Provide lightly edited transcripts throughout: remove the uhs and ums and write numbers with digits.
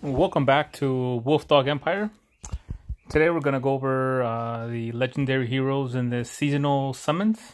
Welcome back to Wolfdog Empire. Today we're going to go over the legendary heroes in the seasonal summons.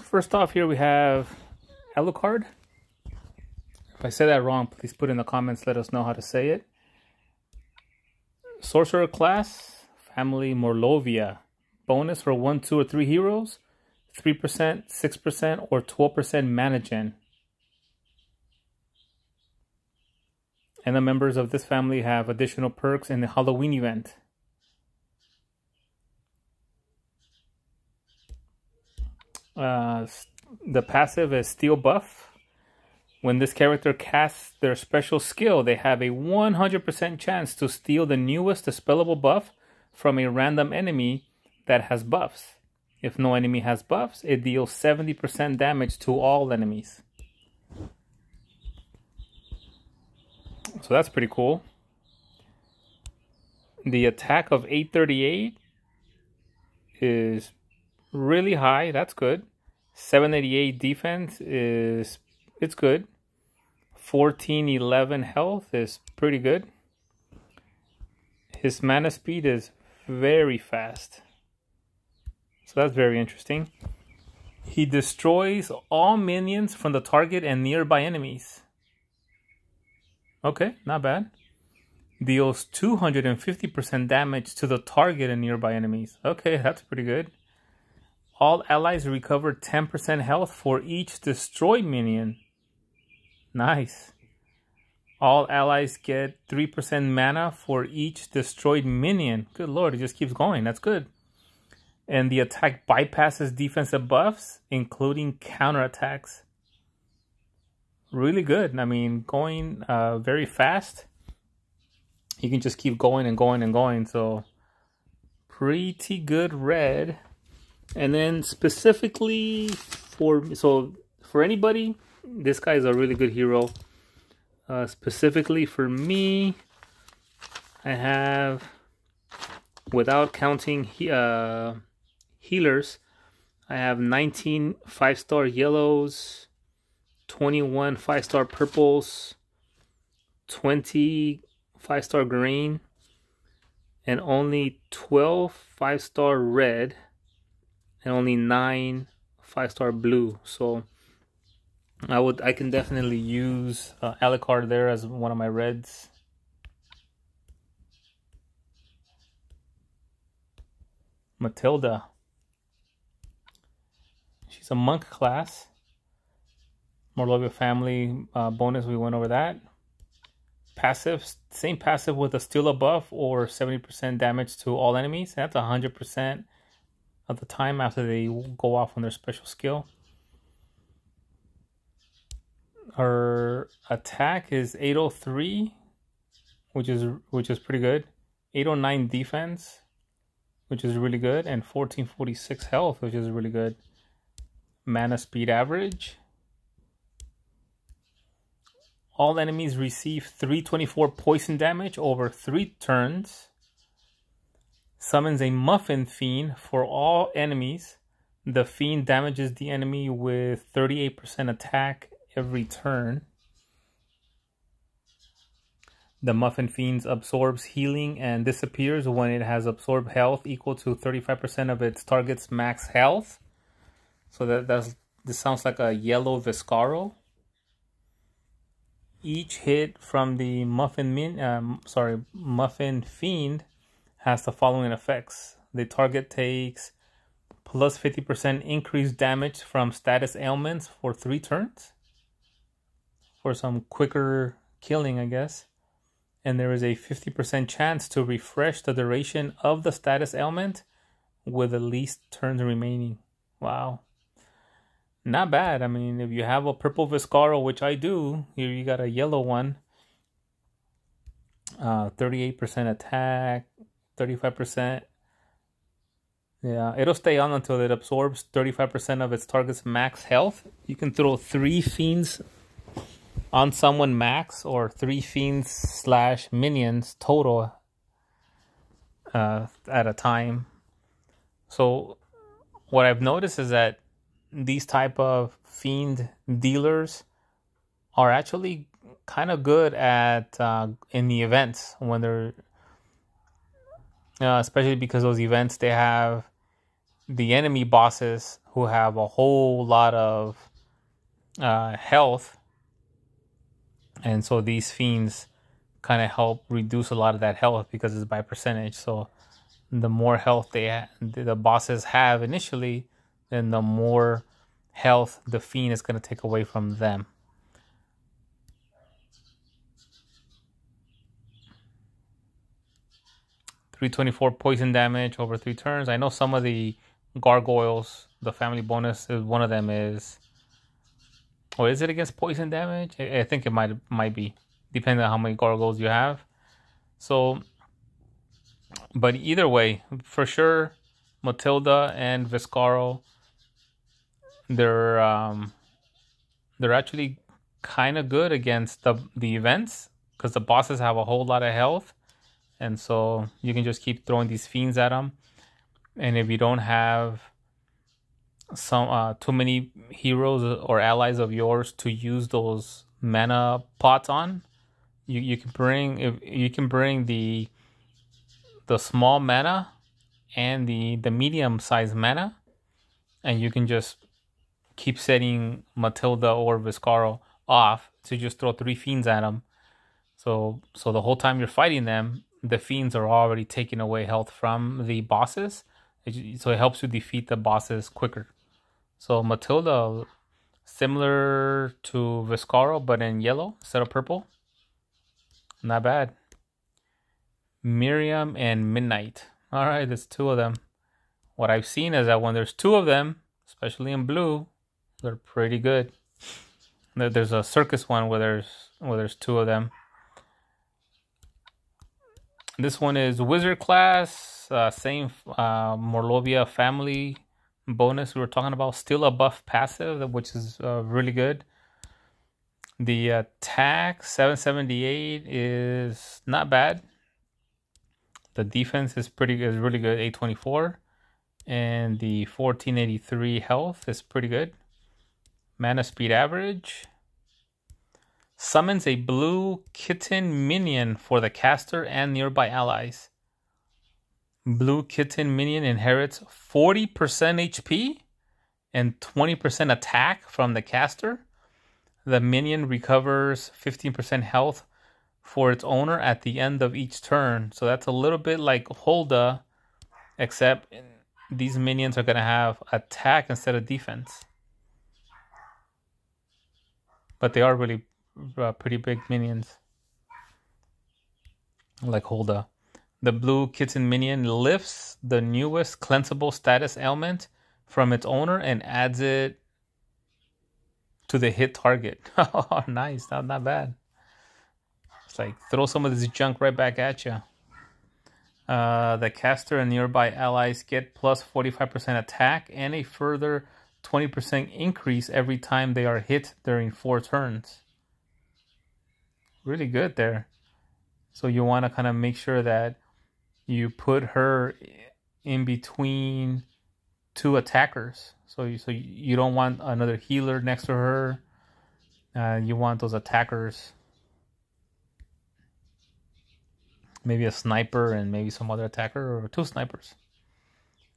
First off here we have Alucard. If I say that wrong, please put in the comments, let us know how to say it. Sorcerer class, family Morlovia. Bonus for 1, 2, or 3 heroes. 3%, 6%, or 12% mana gen. And the members of this family have additional perks in the Halloween event. The passive is Steel Buff. When this character casts their special skill, they have a 100% chance to steal the newest dispellable buff from a random enemy that has buffs. If no enemy has buffs, it deals 70% damage to all enemies. So that's pretty cool. The attack of 838 is really high. That's good. 788 defense it's good. 1411 health is pretty good. His mana speed is very fast. So that's very interesting. He destroys all minions from the target and nearby enemies. Okay, not bad. Deals 250% damage to the target and nearby enemies. Okay, that's pretty good. All allies recover 10% health for each destroyed minion. Nice. All allies get 3% mana for each destroyed minion. Good lord, it just keeps going. That's good. And the attack bypasses defensive buffs, including counterattacks. Really good. I mean, going very fast. You can just keep going and going and going. So pretty good red. And then specifically for anybody, this guy is a really good hero. Specifically for me, I have, without counting healers, I have 19 5-star yellows, 21 5-star purples, 20 5-star green, and only 12 5-star red, and only 9 5-star blue. So I can definitely use Alucard there as one of my reds. Matilda. She's a monk class. Morlovia family bonus, we went over that. Passive, same passive with a Steal buff or 70% damage to all enemies. That's 100% of the time after they go off on their special skill. Her attack is 803, which is pretty good. 809 defense, which is really good, and 1446 health, which is really good. Mana speed average. All enemies receive 324 poison damage over 3 turns. Summons a Muffin Fiend for all enemies. The Fiend damages the enemy with 38% attack every turn. The Muffin Fiend absorbs healing and disappears when it has absorbed health equal to 35% of its target's max health. So this sounds like a yellow Viscaro. Each hit from the Muffin Fiend has the following effects. The target takes plus 50% increased damage from status ailments for 3 turns. For some quicker killing, I guess. And there is a 50% chance to refresh the duration of the status ailment with the least turns remaining. Wow. Not bad. I mean, if you have a purple Viscaro, which I do, here you got a yellow one. 38% attack, 35%. Yeah, it'll stay on until it absorbs 35% of its target's max health. You can throw 3 fiends on someone max, or 3 fiends / minions total at a time. So what I've noticed is that these type of fiend dealers are actually kind of good at in the events when they're especially because those events, they have the enemy bosses who have a whole lot of health, and so these fiends kind of help reduce a lot of that health because it's by percentage. So the more health the bosses have initially, then the more health the fiend is going to take away from them. $324 poison damage over 3 turns. I know some of the gargoyles, the family bonus is one of them is. Or is it against poison damage? I think it might be, depending on how many gargoyles you have. So, but either way, for sure, Matilda and Viscaro, they're actually kind of good against the events because the bosses have a whole lot of health, and so you can just keep throwing these fiends at them. And if you don't have some too many heroes or allies of yours to use those mana pots on, you can bring the small mana and the medium sized mana, and you can just keep setting Matilda or Viscaro off to just throw 3 fiends at them. So the whole time you're fighting them, the fiends are already taking away health from the bosses. So it helps you defeat the bosses quicker. So Matilda, similar to Viscaro, but in yellow instead of purple. Not bad. Miriam and Midnight. All right, there's 2 of them. What I've seen is that when there's 2 of them, especially in blue, they're pretty good. There's a circus one where there's 2 of them. This one is wizard class, same Morlovia family bonus we were talking about. Still a buff passive, which is really good. The attack 778 is not bad. The defense is really good, 824, and the 1483 health is pretty good. Mana speed average. Summons a blue kitten minion for the caster and nearby allies. Blue kitten minion inherits 40% HP and 20% attack from the caster. The minion recovers 15% health for its owner at the end of each turn. So that's a little bit like Hulda, except these minions are going to have attack instead of defense. But they are really pretty big minions, like Hulda. The blue kitten minion lifts the newest cleansable status ailment from its owner and adds it to the hit target. Oh, nice. Not bad. It's like throw some of this junk right back at you. The caster and nearby allies get plus 45% attack and a further 20% increase every time they are hit during 4 turns. Really good there. So you want to kind of make sure that you put her in between 2 attackers. So you don't want another healer next to her. You want those attackers. Maybe a sniper and maybe some other attacker, or 2 snipers.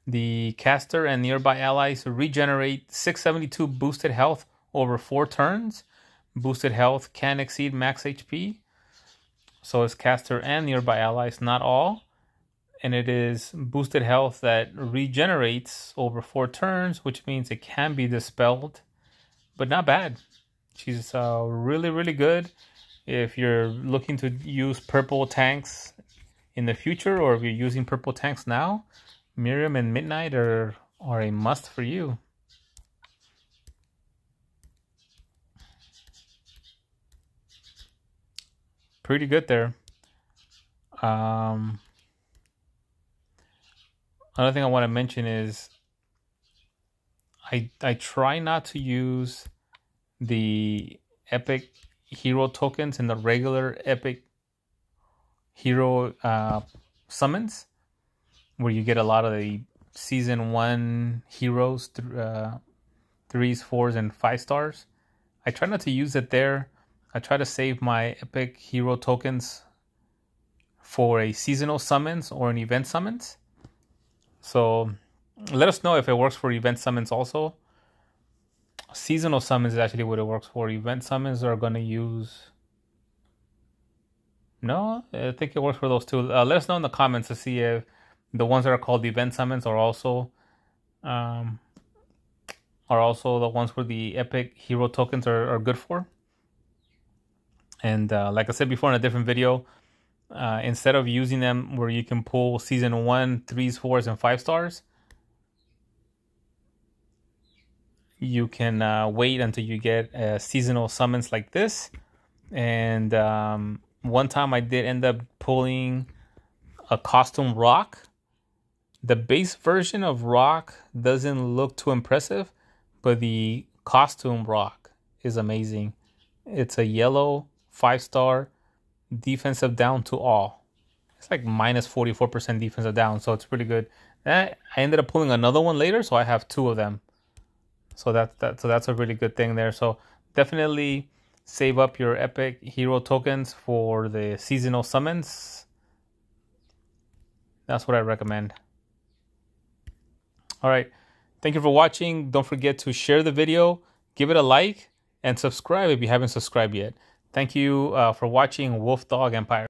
The caster and nearby allies regenerate 672 boosted health over 4 turns. Boosted health can exceed max HP. So it's caster and nearby allies, not all. And it is boosted health that regenerates over 4 turns, which means it can be dispelled. But not bad. She's really, really good. If you're looking to use purple tanks in the future, or if you're using purple tanks now, Miriam and Midnight are a must for you. Pretty good there. Another thing I want to mention is I try not to use the epic hero tokens and the regular epic hero summons, where you get a lot of the season 1 heroes, 3s, 4s, and 5 stars. I try not to use it there I try to save my epic hero tokens for a seasonal summons or an event summons. So let us know if it works for event summons also. Seasonal summons is actually what it works for. Event summons are going to use... No, I think it works for those too. Let us know in the comments to see if the ones that are called event summons are also the ones where the epic hero tokens are good for. And like I said before in a different video, instead of using them where you can pull season 1, 3s, 4s, and 5 stars, you can wait until you get seasonal summons like this. And one time I did end up pulling a costume rock. The base version of rock doesn't look too impressive, but the costume rock is amazing. It's a yellow 5-star defensive down to all. It's like minus 44% defensive down, so it's pretty good. And I ended up pulling another one later, so I have 2 of them. So that's a really good thing there. So definitely save up your epic hero tokens for the seasonal summons. That's what I recommend. All right. Thank you for watching. Don't forget to share the video, give it a like, and subscribe if you haven't subscribed yet. Thank you for watching Wolf Dog Empire.